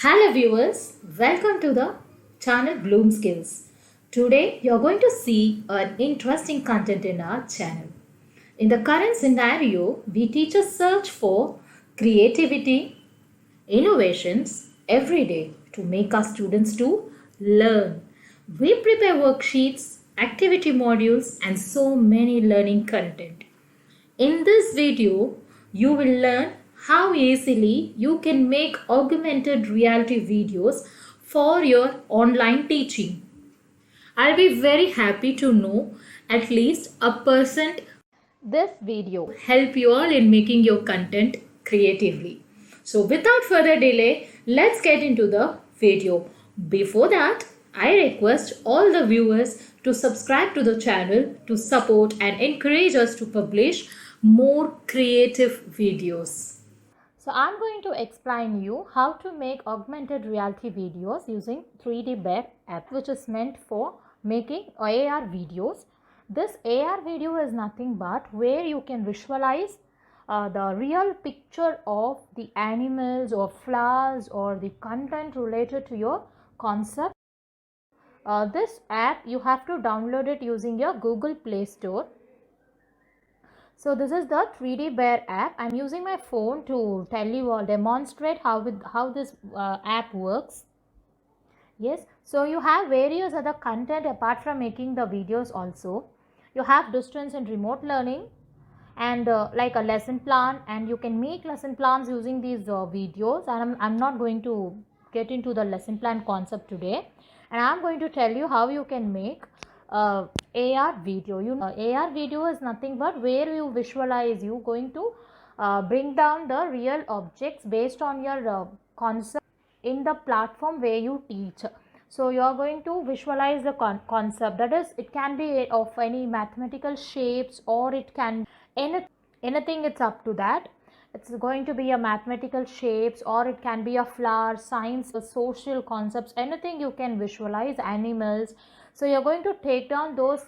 Hello viewers, welcome to the channel Bloom Skills. Today you are going to see an interesting content in our channel. In the current scenario, we teachers search for creativity, innovations every day to make our students to learn. We prepare worksheets, activity modules and so many learning content. In this video, you will learn how easily you can make augmented reality videos for your online teaching. I'll be very happy to know at least a percent this video help you all in making your content creatively. So without further delay, let's get into the video. Before that, I request all the viewers to subscribe to the channel to support and encourage us to publish more creative videos. So I'm going to explain you how to make augmented reality videos using 3D Bear app, which is meant for making AR videos. This AR video is nothing but where you can visualize the real picture of the animals or flowers or the content related to your concept. This app you have to download it using your Google Play Store. So this is the 3D Bear app. I'm using my phone to tell you or demonstrate how this app works. Yes, so you have various other content apart from making the videos also. You have distance and remote learning and like a lesson plan, and you can make lesson plans using these videos, and I'm not going to get into the lesson plan concept today, and I'm going to tell you how you can make AR video. AR video is nothing but where you visualize, you going to bring down the real objects based on your concept in the platform where you teach. So you are going to visualize the concept, that is, it can be of any mathematical shapes or it can anything, it's up to that. It's going to be a mathematical shapes or it can be a flower, science, social concepts, anything you can visualize, animals. So you're going to take down those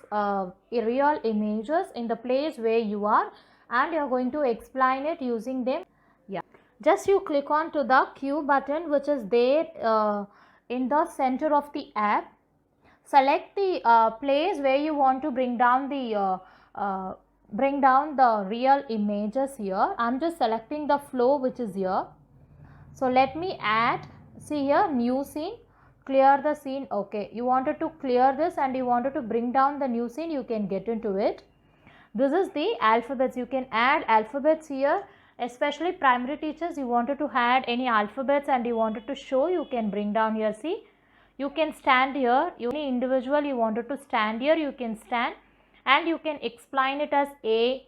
real images in the place where you are, and you're going to explain it using them. Yeah, just you click on to the Q button which is there in the center of the app. Select the place where you want to bring down the real images here. I'm just selecting the flow which is here. So let me add, see here, new scene, clear the scene. Okay, you wanted to clear this and you wanted to bring down the new scene, you can get into it. This is the alphabets. You can add alphabets here, especially primary teachers. You wanted to add any alphabets and you wanted to show, you can bring down here. See, you can stand here. Any individual you wanted to stand here, you can stand, and you can explain it as A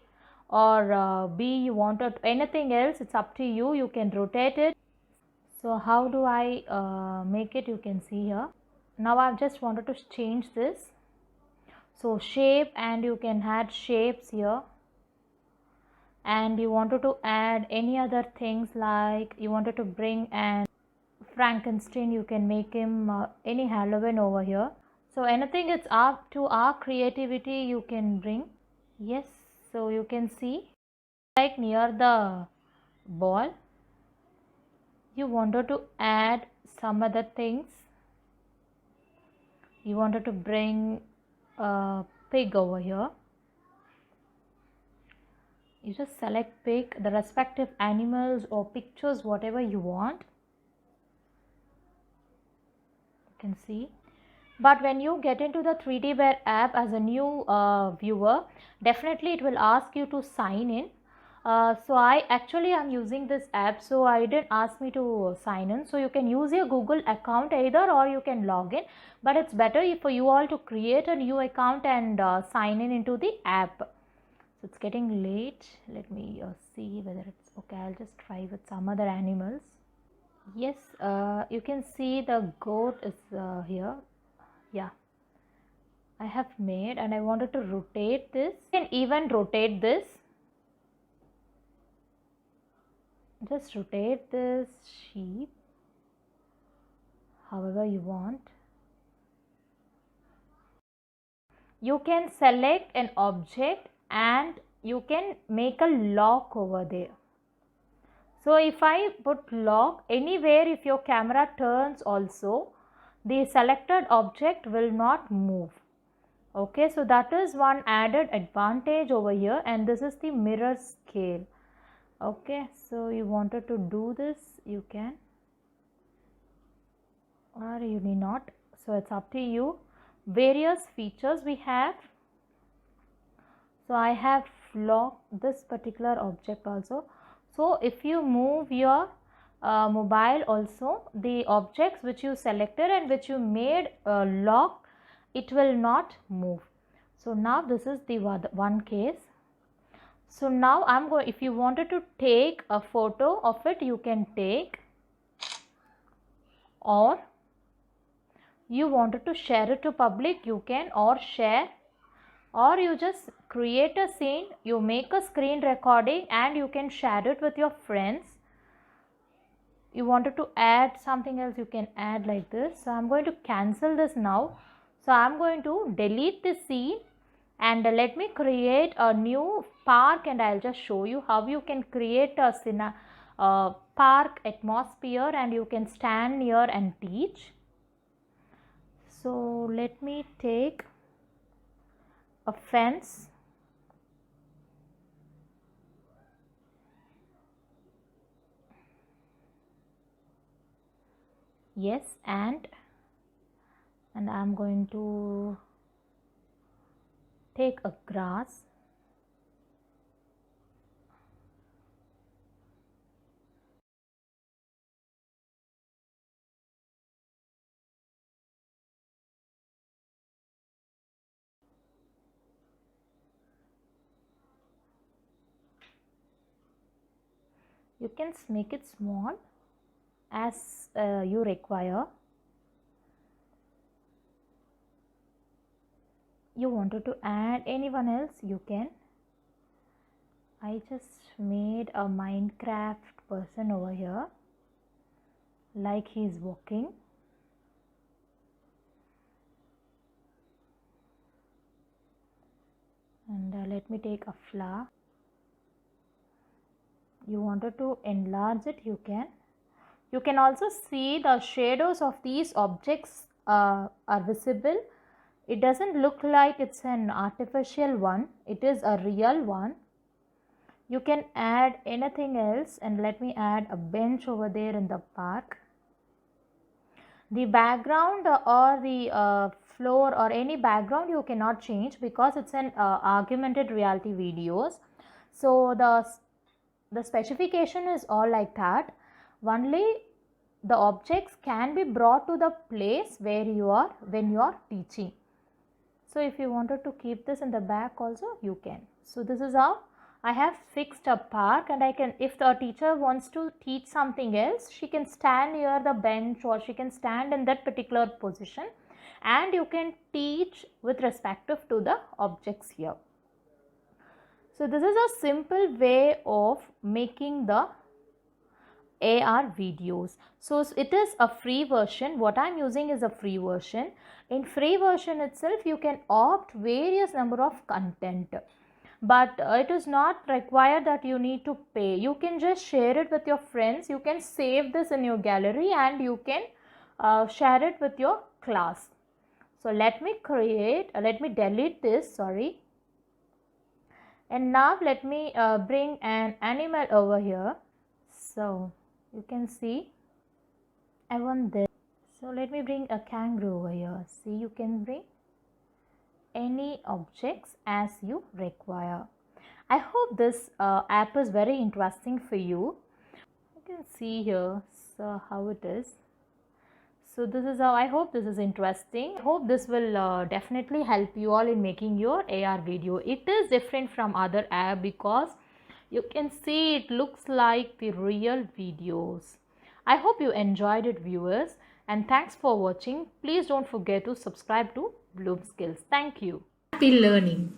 or B. You wanted anything else, it's up to you. You can rotate it. So how do I make it? You can see here. Now I've just wanted to change this. So shape, and you can add shapes here, and you wanted to add any other things, like you wanted to bring an Frankenstein, you can make him any Halloween over here. So anything, it's up to our creativity, you can bring. Yes, so you can see like near the ball you wanted to add some other things. You wanted to bring a pig over here. You just select pick the respective animals or pictures, whatever you want. You can see. But when you get into the 3D Bear app as a new viewer, definitely it will ask you to sign in. So I actually am using this app, so I didn't ask me to sign in. So you can use your Google account either, or you can log in, but it's better for you all to create a new account and sign in into the app. So it's getting late. Let me see whether it's okay. I'll just try with some other animals. Yes, you can see the goat is here. Yeah, I have made, and I wanted to rotate this. You can even rotate this. Just rotate this sheep however you want. You can select an object and you can make a lock over there. So if I put lock, anywhere if your camera turns also, the selected object will not move. Okay, so that is one added advantage over here, and this is the mirror scale. Okay, so you wanted to do this, you can, or you need not. So it's up to you. Various features we have. So I have locked this particular object also. So if you move your mobile also, the objects which you selected and which you made lock, it will not move. So now this is the one case. So now I'm going, if you wanted to take a photo of it, you can take, or you wanted to share it to public, you can, or share, or you just create a scene, you make a screen recording and you can share it with your friends. You wanted to add something else, you can add like this. So I'm going to cancel this now. So I'm going to delete this scene and let me create a new park, and I'll just show you how you can create a park atmosphere and you can stand here and teach. So let me take a fence. Yes, and I'm going to take a grass. You can make it small as you require. You wanted to add anyone else, you can. I just made a Minecraft person over here, like he's walking. And let me take a flower. You wanted to enlarge it, you can. You can also see the shadows of these objects are visible. It doesn't look like it's an artificial one, it is a real one. You can add anything else, and let me add a bench over there in the park. The background or the floor or any background you cannot change because it's an augmented reality videos. So the specification is all like that. Only the objects can be brought to the place where you are when you are teaching. So if you wanted to keep this in the back also, you can. So this is how I have fixed a park, and I can, if the teacher wants to teach something else, she can stand near the bench or she can stand in that particular position, and you can teach with respective to the objects here. So this is a simple way of making the AR videos. So it is a free version. What I'm using is a free version. In free version itself, you can opt various number of content, but it is not required that you need to pay. You can just share it with your friends. You can save this in your gallery and you can share it with your class. So let me delete this, sorry. And now let me bring an animal over here. So you can see I want this. So let me bring a kangaroo over here. See, you can bring any objects as you require. I hope this app is very interesting for you. You can see here how it is. So this is how, I hope this is interesting. I hope this will definitely help you all in making your AR video. It is different from other app because you can see it looks like the real videos. I hope you enjoyed it, viewers, and thanks for watching. Please don't forget to subscribe to Bloom Skills. Thank you. Happy learning.